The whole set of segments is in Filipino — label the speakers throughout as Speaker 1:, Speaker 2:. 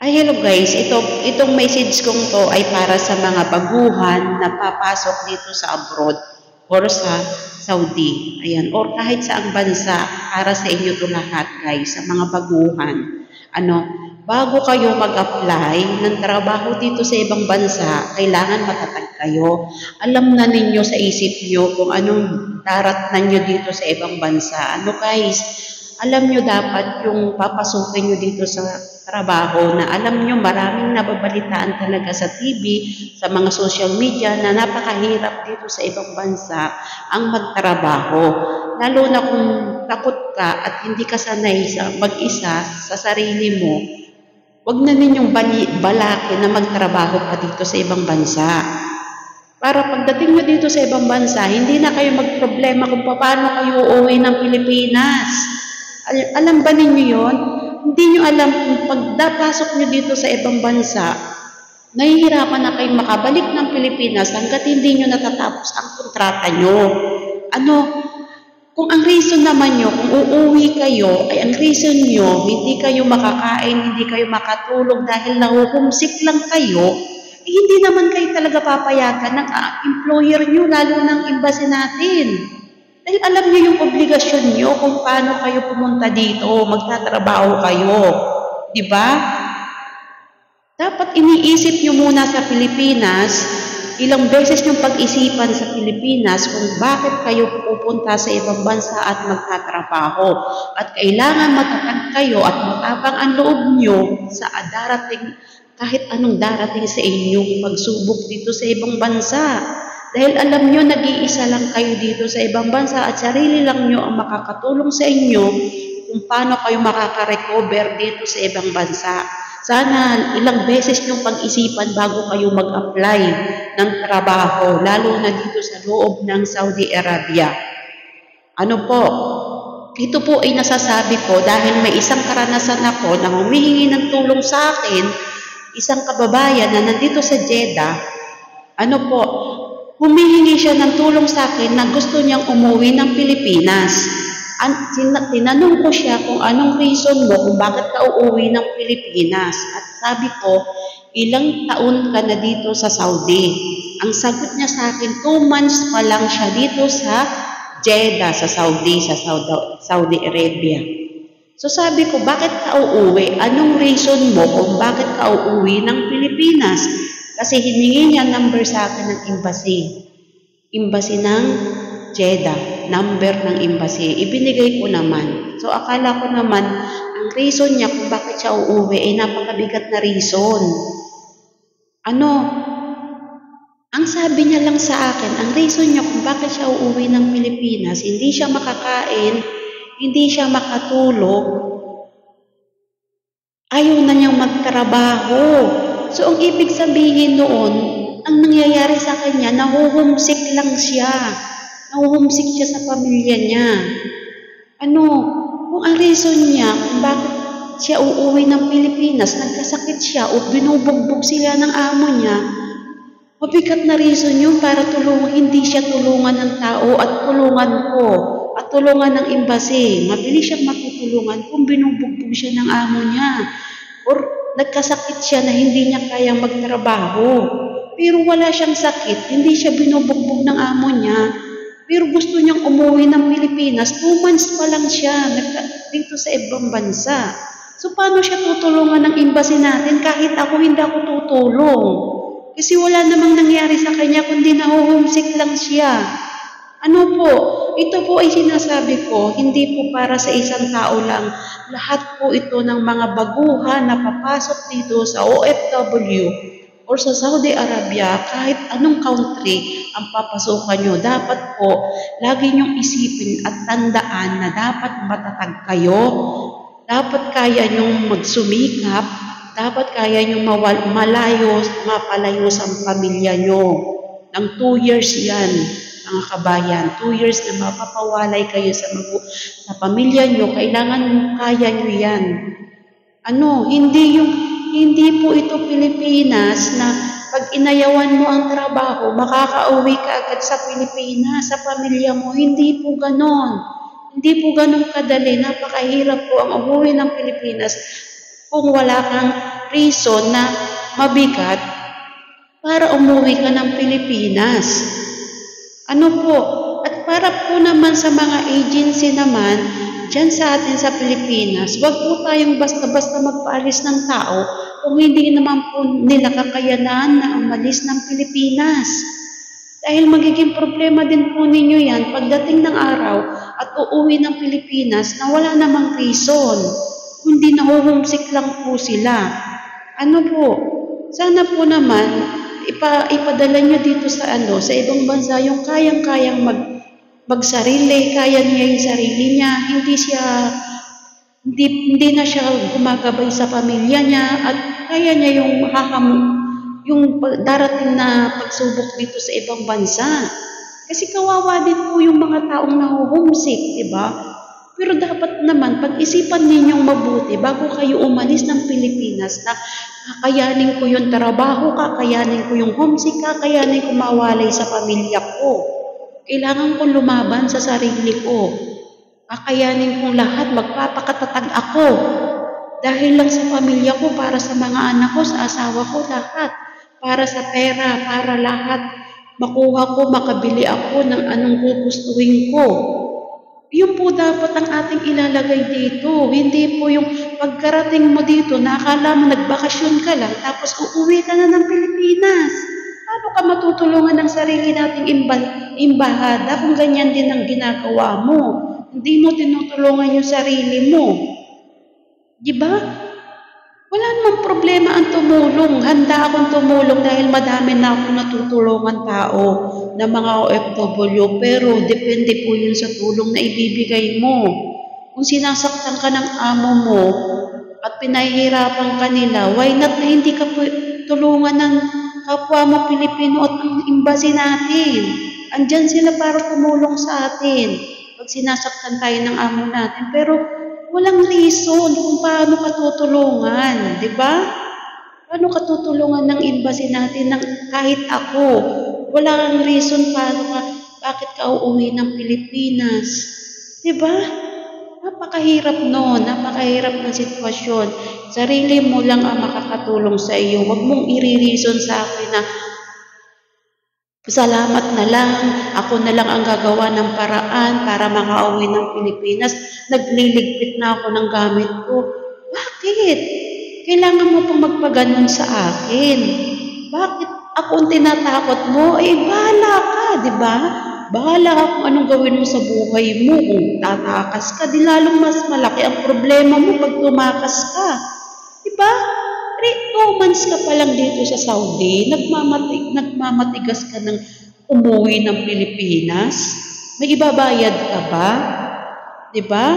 Speaker 1: Hello guys, itong message kong to ay para sa mga baguhan na papasok dito sa abroad or sa Saudi. Ayan, or kahit saang bansa, para sa inyo to lahat guys, sa mga baguhan. Bago kayo mag-apply ng trabaho dito sa ibang bansa, kailangan matatag kayo. Alam na ninyo sa isip nyo kung anong daratnan nyo dito sa ibang bansa. Guys, alam nyo dapat yung papasukin nyo dito sa trabaho na alam nyo maraming nababalitaan talaga sa TV, sa mga social media na napakahirap dito sa ibang bansa ang magtrabaho. Lalo na kung takot ka at hindi ka sanay sa mag-isa sa sarili mo, wag na ninyong balakin na magtrabaho pa dito sa ibang bansa. Para pagdating nyo dito sa ibang bansa, hindi na kayo magproblema kung paano kayo uuwi ng Pilipinas. Alam ba ninyo yon? Hindi nyo alam kung pagdapasok nyo dito sa ibang bansa, nahihirapan na kayong makabalik ng Pilipinas hanggat hindi nyo natatapos ang kontrata nyo. Kung ang reason naman nyo, kung uuwi kayo, ay ang reason nyo, hindi kayo makakain, hindi kayo makatulog dahil nahuhumsik lang kayo, hindi naman kayo talaga papayagan ng employer nyo, lalo ng embassy natin. Dahil alam niyo yung obligasyon niyo kung paano kayo pumunta dito, magtatrabaho kayo. Di ba? Dapat iniisip niyo muna sa Pilipinas, ilang beses niyong pag-isipan sa Pilipinas kung bakit kayo pupunta sa ibang bansa at magtatrabaho. At kailangan matatag kayo at matapang ang loob niyo sa darating, kahit anong darating sa inyong pagsubok dito sa ibang bansa. Dahil alam nyo, nag-iisa lang kayo dito sa ibang bansa at sarili lang nyo ang makakatulong sa inyo kung paano kayo makaka-recover dito sa ibang bansa. Sana ilang beses nyong pag-isipan bago kayo mag-apply ng trabaho, lalo na dito sa loob ng Saudi Arabia. Ito po ay nasasabi ko dahil may isang karanasan ako na humihingi ng tulong sa akin, isang kababayan na nandito sa Jeddah. Humihingi siya ng tulong sa akin na gusto niyang umuwi ng Pilipinas. Tinanong ko siya kung anong reason mo kung bakit ka uuwi ng Pilipinas. At sabi ko, ilang taon ka na dito sa Saudi? Ang sagot niya sa akin, 2 months pa lang siya dito sa Jeddah, sa Saudi Arabia. So sabi ko, bakit ka uuwi? Anong reason mo kung bakit ka uuwi ng Pilipinas? Kasi hiningi niya number sa akin ng embassy. Embassy ng Jeddah. Number ng embassy. Ibinigay ko naman. So akala ko naman, ang reason niya kung bakit siya uuwi ay napakabigat na reason. Ang sabi niya lang sa akin, ang reason niya kung bakit siya uuwi ng Pilipinas, hindi siya makakain, hindi siya makatulog, ayaw na niyang magtrabaho. So, ang ibig sabihin noon, ang nangyayari sa kanya, nahuhumsik lang siya. Nahuhumsik siya sa pamilya niya. Kung ang reason niya, kung bakit siya uuwi ng Pilipinas, nagkasakit siya o binubugbog sila ng amo niya, mabigat na reason yun para hindi siya tulungan ng tao at tulungan ko at tulungan ng embassy. Mabilis siyang matutulungan kung binubugbog siya ng amo niya or nagkasakit siya na hindi niya kayang magtrabaho. Pero wala siyang sakit, hindi siya binubugbog ng amo niya. Pero gusto niyang umuwi ng Pilipinas, 2 months pa lang siya dito sa ibang bansa. So paano siya tutulungan ng embassy natin kahit hindi ako tutulong? Kasi wala namang nangyari sa kanya kundi nahuhumsik lang siya. Ito po ay sinasabi ko, hindi po para sa isang tao lang. Lahat po ito ng mga baguhan na papasok dito sa OFW or sa Saudi Arabia, kahit anong country ang papasukan nyo, dapat po lagi nyong isipin at tandaan na dapat matatag kayo, dapat kaya nyong magsumikap, dapat kaya nyong mapalayo sa pamilya nyo. Ng 2 years yan, mga kabayan, 2 years na mapapawalay kayo sa pamilya nyo, kailangan kaya nyo yan. Hindi po ito Pilipinas na pag inayawan mo ang trabaho, makakauwi ka agad sa Pilipinas, sa pamilya mo. Hindi po ganon. Hindi po ganon kadali. Napakahirap po ang umuwi ng Pilipinas kung wala kang reason na mabigat para umuwi ka ng Pilipinas. Ano po? At para po naman sa mga agency naman, dyan sa atin sa Pilipinas, wag po tayong basta-basta magpaalis ng tao kung hindi naman po nila kakayanan na umalis ng Pilipinas. Dahil magiging problema din po ninyo yan pagdating ng araw at uuwi ng Pilipinas na wala namang reason. Hindi nahuhumsik lang po sila. Ano po? Sana po naman ipadala nyo dito sa sa ibang bansa yung kayang-kayang magsarili, kaya niya yung sarili niya, hindi na siya gumagabay sa pamilya niya at kaya niya yung darating na pagsubok dito sa ibang bansa. Kasi kawawa din po yung mga taong nahuhumsik, di ba? Pero dapat naman pag-isipan ninyong mabuti bago kayo umalis ng Pilipinas na kakayanin ko yung trabaho, kakayanin ko yung homesick, kakayanin ko mawalay sa pamilya ko. Kailangan kong lumaban sa sarili ko. Kakayanin kong lahat, magpapakatatag ako. Dahil lang sa pamilya ko, para sa mga anak ko, sa asawa ko, lahat. Para sa pera, para lahat. Makuha ko, makabili ako ng anong gugustuhin ko. Yun po dapat ang ating ilalagay dito. Hindi po yung pagkarating mo dito, nakakala mo nagbakasyon ka lang, tapos uuwi ka na ng Pilipinas. Paano ka matutulungan ng sarili nating imbahada kung ganyan din ang ginagawa mo? Hindi mo tinutulungan yung sarili mo. Diba? Wala namang problema ang tumulong. Handa akong tumulong dahil madami na akong natutulungan tao na mga OFW. Pero depende po yun sa tulong na ibibigay mo. Kung sinasaktan ka ng amo mo at pinahihirapan ka nila, why not na hindi ka tulungan ng kapwa mo Pilipino at ang embassy natin? Andyan sila para tumulong sa atin pag sinasaktan tayo ng amo natin. Pero walang reason kung paano ka tutulungan, di ba? Paano ka tutulungan ng embassy natin ng kahit ako? Walang reason bakit ka uuwi ng Pilipinas. Di ba? Napakahirap napakahirap ng sitwasyon. Sarili mo lang ang makakatulong sa iyo. Huwag mong i-reason sa akin na salamat na lang, ako na lang ang gagawa ng paraan para makauwi ng Pilipinas. Nagliligpit na ako ng gamit ko. Bakit? Kailangan mo pang magpaganon sa akin. Bakit ako ang tinatakot mo? Bahala ka, di ba? Bahala ka kung anong gawin mo sa buhay mo. Kung tatakas ka, di lalong mas malaki ang problema mo pag tumakas ka. Di ba? 2 months ka pa lang dito sa Saudi, nagmamatigas ka ng umuwi ng Pilipinas. May ibabayad ka ba? Diba?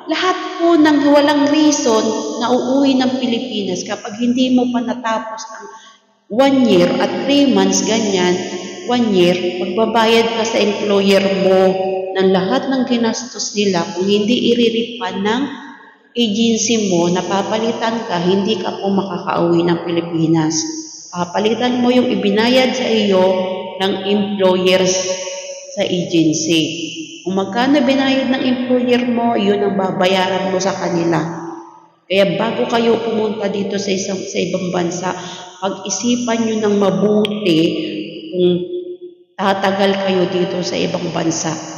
Speaker 1: Lahat po ng walang reason na uuwi ng Pilipinas kapag hindi mo pa natapos ang 1 year at 3 months, ganyan, 1 year, magbabayad ka sa employer mo ng lahat ng ginastos nila kung hindi iriripan ng agency mo, napapalitan ka, hindi ka po makakauwi ng Pilipinas. Papalitan mo yung ibinayad sa iyo ng employers sa agency. Kung magkano binayad ng employer mo, yun ang babayaran mo sa kanila. Kaya bago kayo pumunta dito sa ibang bansa, pag-isipan nyo ng mabuti kung tatagal kayo dito sa ibang bansa.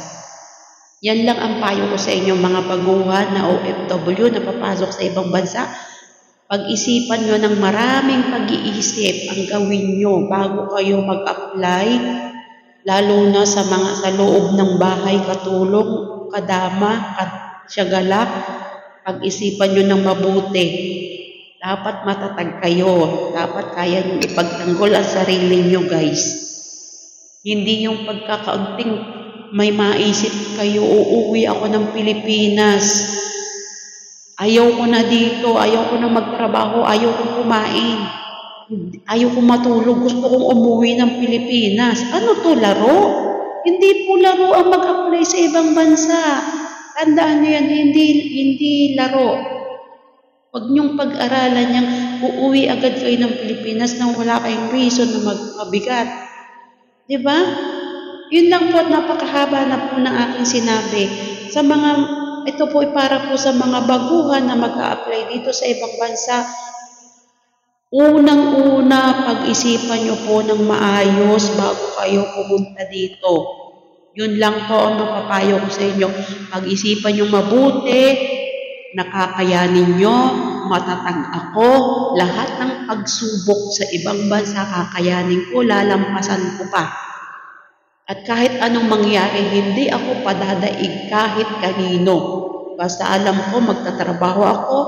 Speaker 1: Yan lang ang payo ko sa inyo mga baguhan na OFW na papasok sa ibang bansa. Pag-isipan nyo ng maraming pag-iisip ang gawin nyo bago kayo mag-apply, lalo na sa loob ng bahay, katulong, kadama, katsyagalak. Pag-isipan nyo ng mabuti. Dapat matatag kayo. Dapat kaya nyo ipagtanggol ang sarili nyo, guys. Hindi yung pagkakaunting may maisip kayo, uuwi ako ng Pilipinas. Ayaw ko na dito, ayaw ko na magtrabaho, ayaw ko kumain, ayaw ko matulog, gusto kong umuwi ng Pilipinas. Ano to, laro? Hindi po laro ang mag-apply sa ibang bansa. Tandaan niyo yan, hindi laro. Huwag niyong pag-aralan yung uuwi agad kayo ng Pilipinas nang wala kayong reason na mabigat. Diba? Yun lang po at napakahaba na po ng aking sinabi. Ito po ay para po sa mga baguhan na mag-a-apply dito sa ibang bansa. Unang-una, pag-isipan nyo po ng maayos bago kayo pumunta dito. Yun lang po ang mapapayo ko sa inyo. Pag-isipan nyo mabuti, nakakayanin nyo, matatag ako, lahat ng pagsubok sa ibang bansa kakayanin ko, lalampasan ko pa. At kahit anong mangyari, hindi ako padadaig kahit kanino. Basta alam ko, magtatrabaho ako,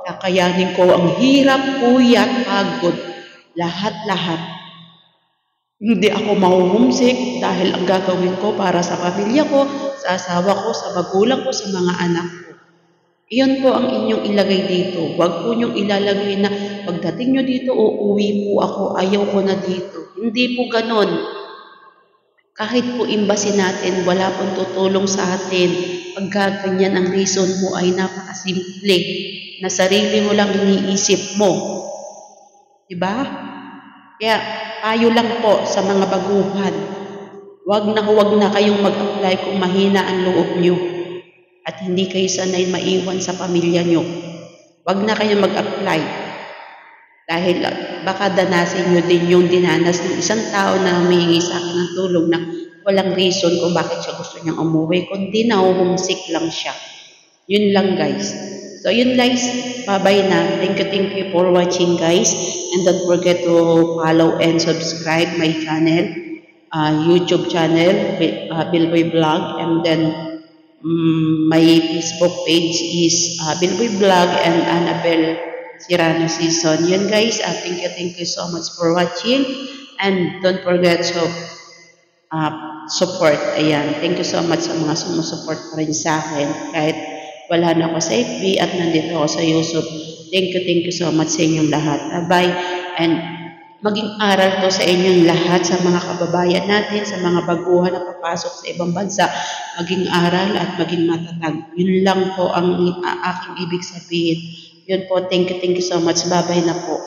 Speaker 1: kakayanin ko ang hirap, puyat, pagod, lahat-lahat. Hindi ako mahuhumsik dahil ang gagawin ko para sa pamilya ko, sa asawa ko, sa magulang ko, sa mga anak ko. Iyon po ang inyong ilagay dito. Huwag po niyong ilalagay na pagdating nyo dito, uuwi po ako, ayaw ko na dito. Hindi po ganon. Kahit po imbasin natin, wala pong tutulong sa atin. Pagka ganyan ang reason mo ay napakasimple, na sarili mo lang iniisip mo. Diba? Kaya, payo lang po sa mga baguhan. Huwag na kayong mag-apply kung mahina ang loob nyo at hindi kayo sanay maiwan sa pamilya nyo. Huwag na kayong mag-apply dahil baka danasin nyo din yung dinanas ng isang tao na humihingi sa akin ng tulong na walang reason kung bakit siya gusto niyang umuwi, kundi na-homesick lang siya. Yun lang guys. So yun guys, bye-bye na. Thank you for watching guys. And don't forget to follow and subscribe my channel, YouTube channel, Bilboy Vlog, and then my Facebook page is Bilboy Vlog and Annabelle Sirano Season. Yun guys, thank you so much for watching. And don't forget to support. Ayan, thank you so much sa mga sumusupport pa rin sa akin. Kahit wala na ako sa FB at nandito ako sa YouTube. Thank you so much sa inyong lahat. Bye. And maging aral to sa inyong lahat, sa mga kababayan natin, sa mga baguhan na papasok sa ibang bansa. Maging aral at maging matatag. Yun lang po ang aking ibig sabihin. Yun po, thank you so much. Bye-bye na po.